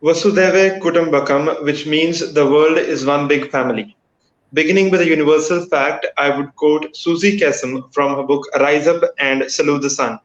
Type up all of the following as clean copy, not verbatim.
Vasudhaiva Kutumbakam, which means the world is one big family. Beginning with a universal fact, I would quote Susie Kassem from her book Rise Up and Salute the Sun.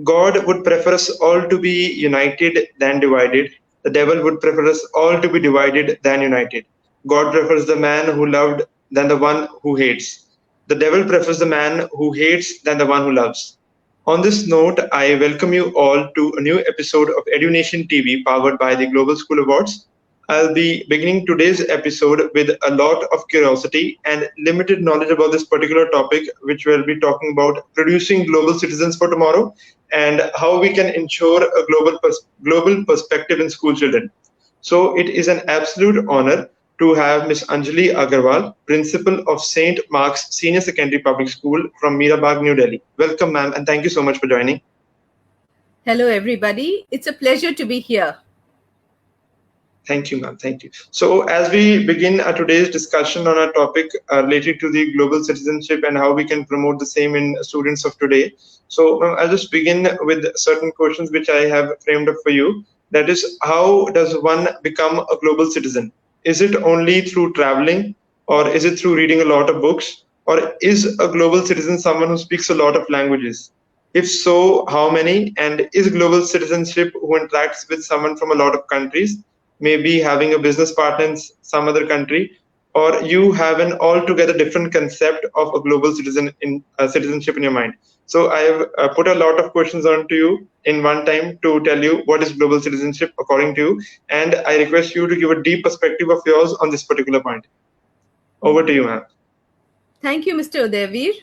God would prefer us all to be united than divided. The devil would prefer us all to be divided than united. God prefers the man who loved than the one who hates. The devil prefers the man who hates than the one who loves. On this note, I welcome you all to a new episode of EduNation TV powered by the Global School Awards. I'll be beginning today's episode with a lot of curiosity and limited knowledge about this particular topic, which we'll be talking about producing global citizens for tomorrow and how we can ensure a global perspective in school children. So it is an absolute honor to have Ms. Anjali Agarwal, Principal of St. Mark's Senior Secondary Public School from Mirabag, New Delhi. Welcome, ma'am, and thank you so much for joining. Hello, everybody. It's a pleasure to be here. Thank you, ma'am. Thank you. So as we begin today's discussion on a topic related to the global citizenship and how we can promote the same in students of today. So I'll just begin with certain questions which I have framed up for you. That is, how does one become a global citizen? Is it only through traveling, or is it through reading a lot of books, or is a global citizen someone who speaks a lot of languages? If so, how many? And is global citizenship who interacts with someone from a lot of countries, maybe having a business partner in some other country, or you have an altogether different concept of a global citizenship in your mind? So I have put a lot of questions onto you in one time to tell you what is global citizenship according to you, and I request you to give a deep perspective of yours on this particular point. Over to you, ma'am. Thank you, Mr. Udayveer.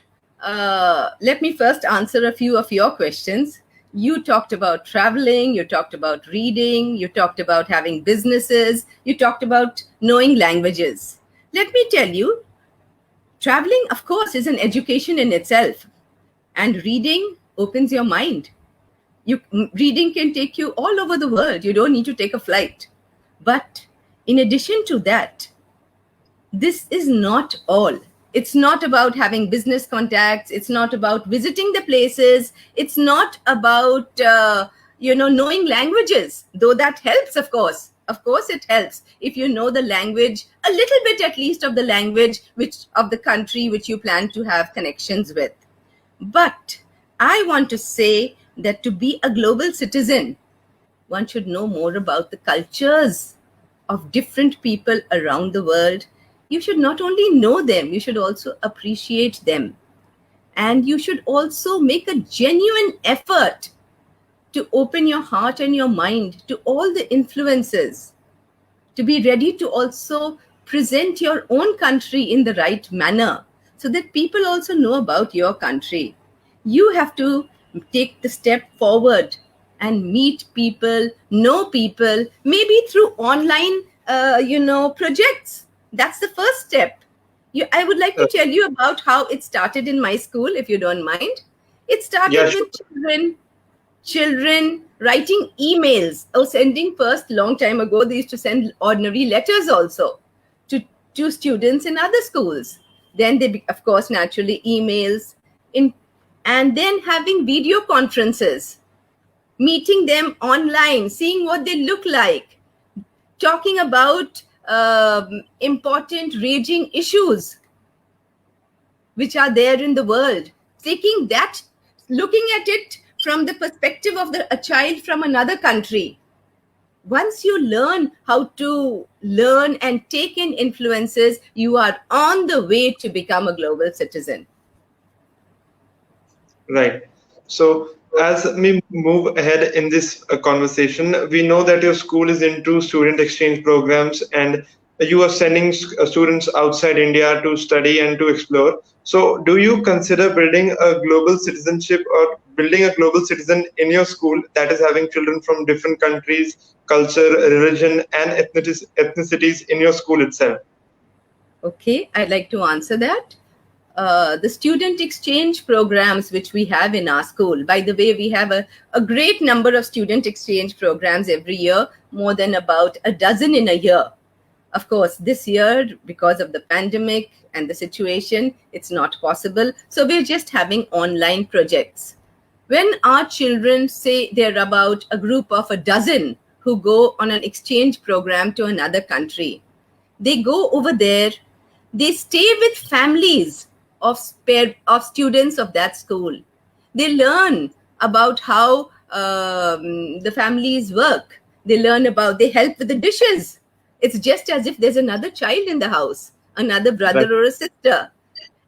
Let me first answer a few of your questions. You talked about traveling, you talked about reading, you talked about having businesses, you talked about knowing languages. Let me tell you, traveling, of course, is an education in itself. And reading opens your mind. Reading can take you all over the world. You don't need to take a flight. But in addition to that, this is not all. It's not about having business contacts. It's not about visiting the places. It's not about, knowing languages, though that helps, of course. Of course, it helps if you know the language, a little bit at least of the language of the country which you plan to have connections with. But I want to say that to be a global citizen, one should know more about the cultures of different people around the world. You should not only know them, you should also appreciate them. And you should also make a genuine effort to open your heart and your mind to all the influences, to be ready to also present your own country in the right manner so that people also know about your country. You have to take the step forward and meet people, know people, maybe through online, projects. That's the first step. I would like to tell you about how it started in my school, if you don't mind. It started with children writing emails or sending first, long time ago, they used to send ordinary letters also to students in other schools. Then they, of course, naturally emails, and then having video conferences, meeting them online, seeing what they look like, talking about important raging issues which are there in the world, taking that, looking at it from the perspective of a child from another country. Once you learn how to learn and take in influences, you are on the way to become a global citizen. Right. So as we move ahead in this conversation, we know that your school is into student exchange programs and you are sending students outside India to study and to explore. So do you consider building a global citizenship or building a global citizen in your school that is having children from different countries, culture, religion, and ethnicities in your school itself? Okay, I'd like to answer that. The student exchange programs which we have in our school. By the way, we have a great number of student exchange programs every year, more than about a dozen in a year. Of course, this year, because of the pandemic and the situation, it's not possible. So we're just having online projects. When our children say they're about a group of a dozen who go on an exchange program to another country. They go over there, they stay with families of students of that school. They learn about how the families work. They help with the dishes. It's just as if there's another child in the house, another brother Right. or a sister.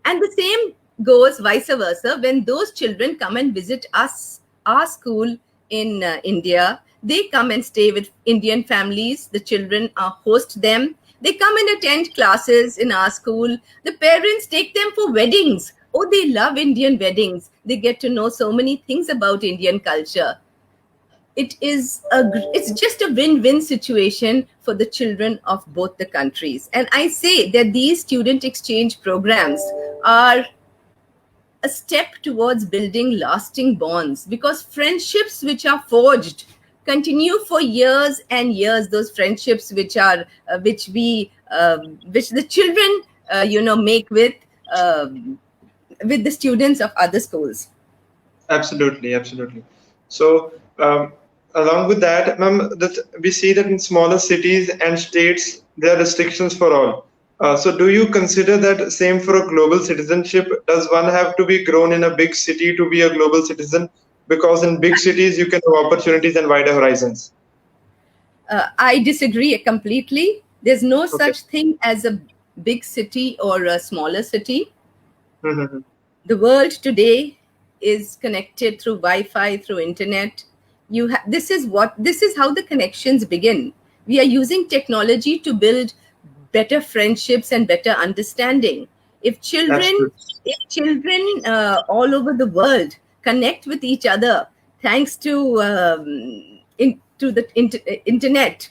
And the same goes vice versa when those children come and visit us, our school in India. They come and stay with Indian families. The children host them. They come and attend classes in our school. The parents take them for weddings. Oh, they love Indian weddings. They get to know so many things about Indian culture. It's just a win-win situation for the children of both the countries. And I say that these student exchange programs are a step towards building lasting bonds, because friendships which are forged continue for years and years. Those friendships which the children make with the students of other schools. Absolutely, absolutely. So, along with that, ma'am, that we see that in smaller cities and states, there are restrictions for all. So, do you consider that same for a global citizenship? Does one have to be grown in a big city to be a global citizen? Because in big cities, you can have opportunities and wider horizons. I disagree completely. There's no Okay. such thing as a big city or a smaller city. Mm-hmm. The world today is connected through Wi-Fi, through internet. This is how the connections begin. We are using technology to build better friendships and better understanding. If children, Absolutely. if children all over the world connect with each other thanks to to the internet,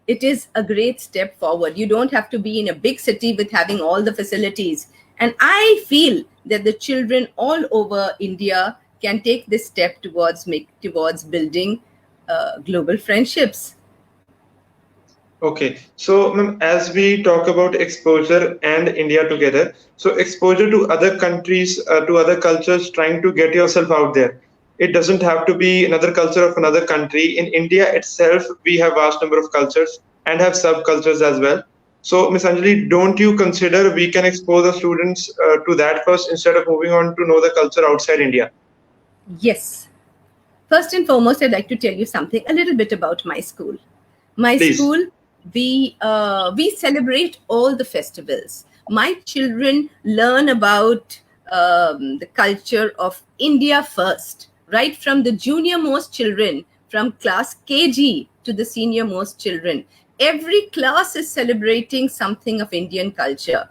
it is a great step forward. You don't have to be in a big city with having all the facilities. And I feel that the children all over India can take this step towards building global friendships. Okay, so ma'am, as we talk about exposure and India together, so exposure to other countries, to other cultures, trying to get yourself out there. It doesn't have to be another culture of another country. In India itself, we have vast number of cultures and have subcultures as well. So, Miss Anjali, don't you consider we can expose the students to that first instead of moving on to know the culture outside India? Yes. First and foremost, I'd like to tell you something a little bit about my school. My Please. school, we celebrate all the festivals. My children learn about the culture of India first, right from the junior most children, from class KG to the senior most children. Every class is celebrating something of Indian culture.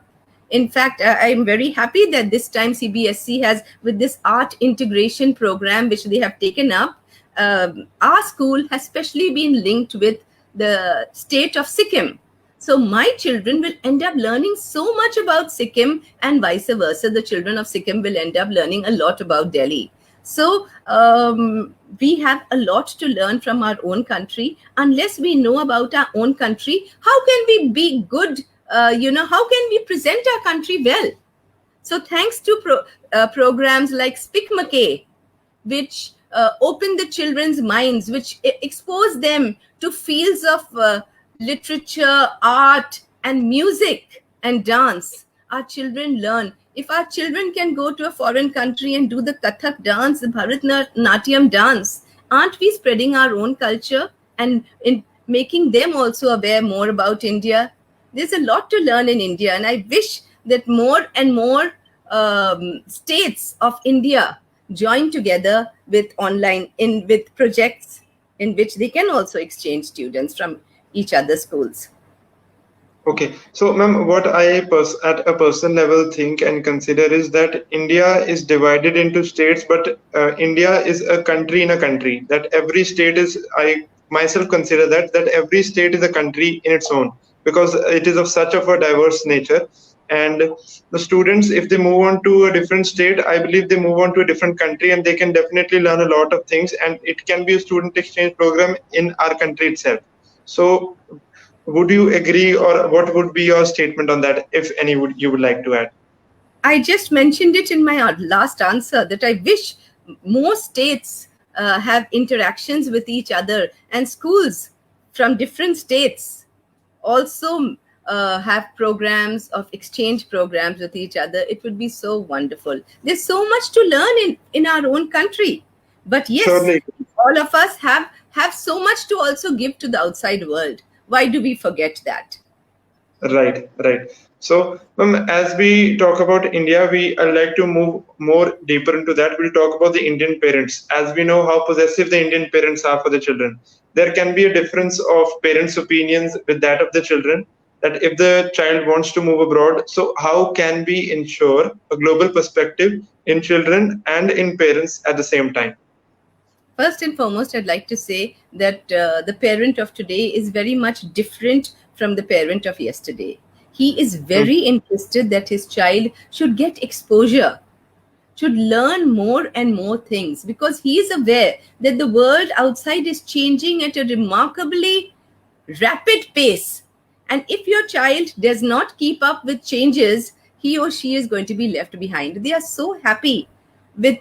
In fact, I'm very happy that this time CBSE has, with this art integration program which they have taken up, our school has specially been linked with the state of Sikkim. So my children will end up learning so much about Sikkim, and vice versa. The children of Sikkim will end up learning a lot about Delhi. So we have a lot to learn from our own country. Unless we know about our own country, how can we be good? How can we present our country well? So thanks to programs like Speak McKay, which open the children's minds, which expose them to fields of literature, art, and music and dance. Our children learn. If our children can go to a foreign country and do the Kathak dance, the Bharatanatyam dance, aren't we spreading our own culture and in making them also aware more about India? There's a lot to learn in India, and I wish that more and more states of India join together with projects in which they can also exchange students from each other's schools. Okay, so ma'am, what at a personal level think and consider is that India is divided into states, but India is a country in a country. That every state is, I myself consider that every state is a country in its own, because it is of such of a diverse nature. And the students, if they move on to a different state, I believe they move on to a different country, and they can definitely learn a lot of things. And it can be a student exchange program in our country itself. So would you agree, or what would be your statement on that, if any would you would like to add? I just mentioned it in my last answer that I wish more states have interactions with each other, and schools from different states also have programs of exchange programs with each other, it would be so wonderful. There's so much to learn in our own country. But yes, Surely. all of us have so much to also give to the outside world. Why do we forget that? Right, right. So, as we talk about India, I'd like to move more deeper into that. We'll talk about the Indian parents. As we know how possessive the Indian parents are for the children, there can be a difference of parents' opinions with that of the children. That if the child wants to move abroad, so how can we ensure a global perspective in children and in parents at the same time? First and foremost, I'd like to say that the parent of today is very much different from the parent of yesterday. He is Hmm. very interested that his child should get exposure, should learn more and more things, because he is aware that the world outside is changing at a remarkably rapid pace. And if your child does not keep up with changes, he or she is going to be left behind. They are so happy with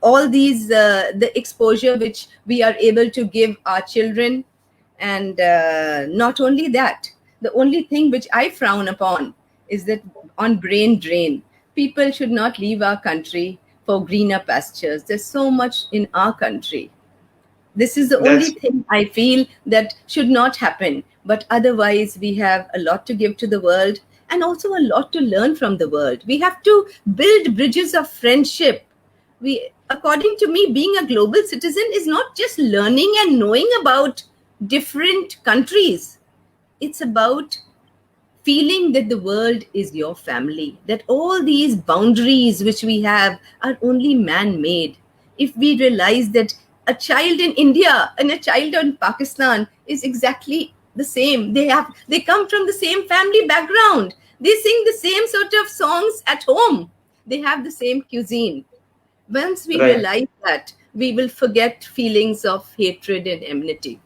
all these, the exposure which we are able to give our children. And not only that, the only thing which I frown upon is that on brain drain. People should not leave our country for greener pastures. There's so much in our country. This is the only That's thing I feel that should not happen. But otherwise, we have a lot to give to the world and also a lot to learn from the world. We have to build bridges of friendship. According to me, being a global citizen is not just learning and knowing about different countries. It's about feeling that the world is your family, that all these boundaries which we have are only man made. If we realize that a child in India and a child in Pakistan is exactly the same, they come from the same family background, they sing the same sort of songs at home, they have the same cuisine. Once we right. realize that, we will forget feelings of hatred and enmity.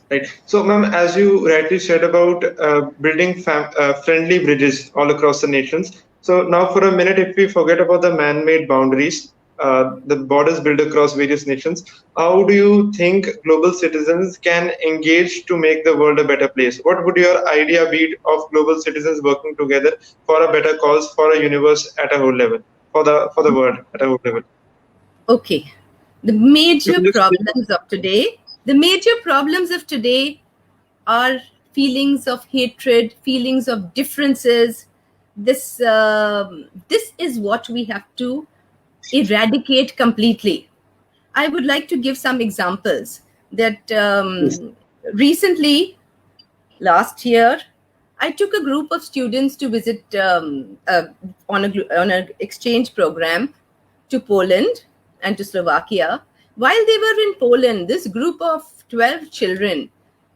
Right. So, ma'am, as you rightly said about building friendly bridges all across the nations. So, now for a minute, if we forget about the man-made boundaries, the borders built across various nations, how do you think global citizens can engage to make the world a better place? What would your idea be of global citizens working together for a better cause, for a universe at a whole level, for the world at a whole level? Okay. The You major can just problems of today, the major problems of today are feelings of hatred, feelings of differences. This is what we have to eradicate completely. I would like to give some examples that recently, last year, I took a group of students to visit on an exchange program to Poland and to Slovakia. While they were in Poland, this group of 12 children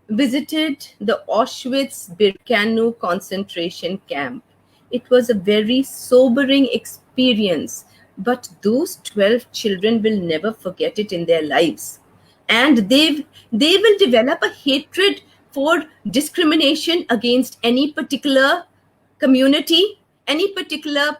visited the Auschwitz-Birkenau concentration camp. It was a very sobering experience, but those 12 children will never forget it in their lives. And they will develop a hatred for discrimination against any particular community, any particular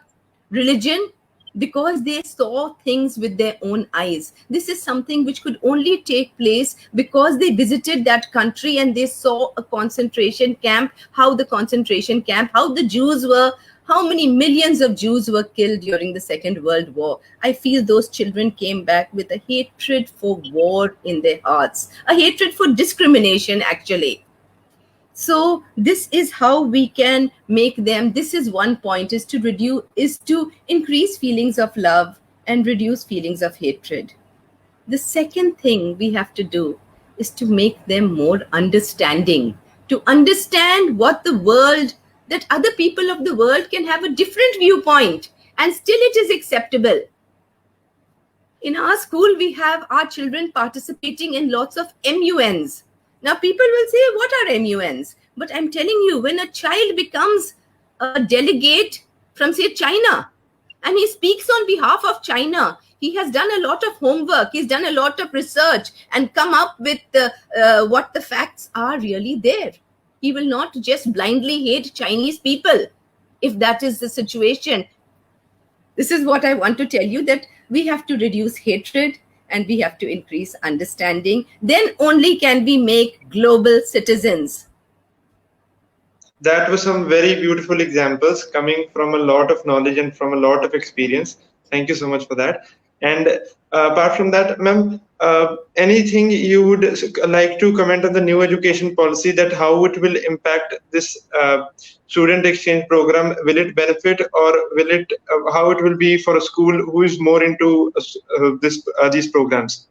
religion, because they saw things with their own eyes. This is something which could only take place because they visited that country and they saw a concentration camp, how the concentration camp, how the Jews were, how many millions of Jews were killed during the Second World War. I feel those children came back with a hatred for war in their hearts, a hatred for discrimination, actually. So this is how we can make them, this is one point, is to increase feelings of love and reduce feelings of hatred. The second thing we have to do is to make them more understanding, to understand what the world, that other people of the world can have a different viewpoint and still it is acceptable. In our school, we have our children participating in lots of MUNs. Now, people will say, what are MUNs? But I'm telling you, when a child becomes a delegate from, say, China, and he speaks on behalf of China, he has done a lot of homework, he's done a lot of research, and come up with what the facts are really there. He will not just blindly hate Chinese people if that is the situation. This is what I want to tell you, that we have to reduce hatred and we have to increase understanding. Then only can we make global citizens. That was some very beautiful examples coming from a lot of knowledge and from a lot of experience. Thank you so much for that. And apart from that, ma'am, anything you would like to comment on the new education policy, that how it will impact this student exchange program? Will it benefit, or will it how it will be for a school who is more into these programs?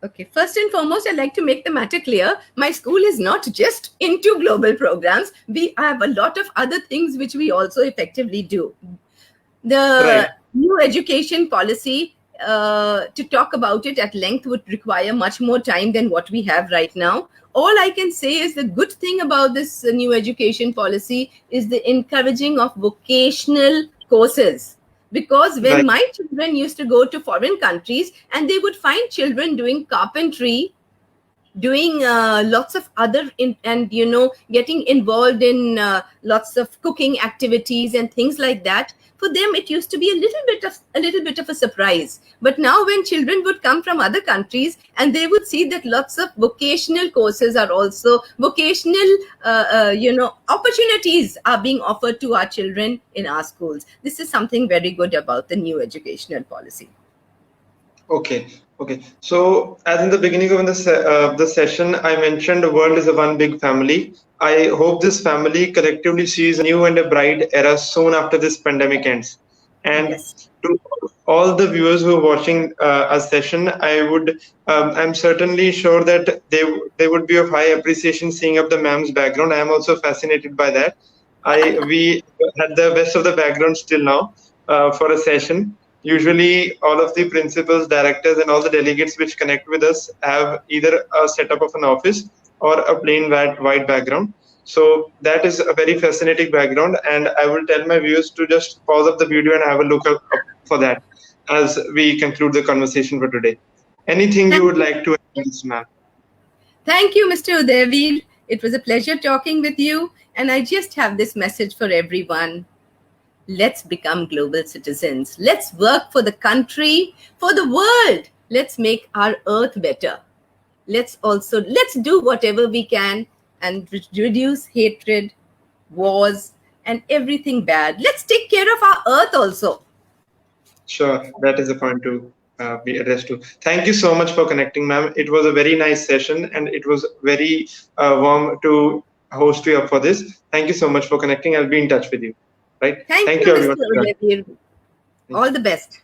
Okay, first and foremost, I'd like to make the matter clear. My school is not just into global programs. We have a lot of other things which we also effectively do. The new education policy, to talk about it at length would require much more time than what we have right now. All I can say is the good thing about this new education policy is the encouraging of vocational courses. Because when my children used to go to foreign countries and they would find children doing carpentry, doing lots of other and getting involved in lots of cooking activities and things like that, for them it used to be a little bit of a surprise. But now when children would come from other countries and they would see that lots of vocational courses are also vocational opportunities are being offered to our children in our schools. This is something very good about the new educational policy. Okay. So, as in the beginning of the session, I mentioned the world is a one big family. I hope this family collectively sees a new and a bright era soon after this pandemic ends. And yes, to all the viewers who are watching our session, I'm certainly sure that they would be of high appreciation seeing up the ma'am's background. I am also fascinated by that. We had the best of the backgrounds till now for a session. Usually, all of the principals, directors, and all the delegates which connect with us have either a setup of an office or a plain white background. So that is a very fascinating background, and I will tell my viewers to just pause up the video and have a look up for that as we conclude the conversation for today. Anything you would like to add, ma'am? Thank you, Mr. Udevir. It was a pleasure talking with you, and I just have this message for everyone. Let's become global citizens. Let's work for the country, for the world. Let's make our earth better. Let's do whatever we can and reduce hatred, wars, and everything bad. Let's take care of our earth also. Sure, that is a point to be addressed to. Thank you so much for connecting, ma'am. It was a very nice session, and it was very warm to host you up for this. Thank you so much for connecting. I'll be in touch with you. Right? Thank you, everyone. Mr. Udevir. All the best.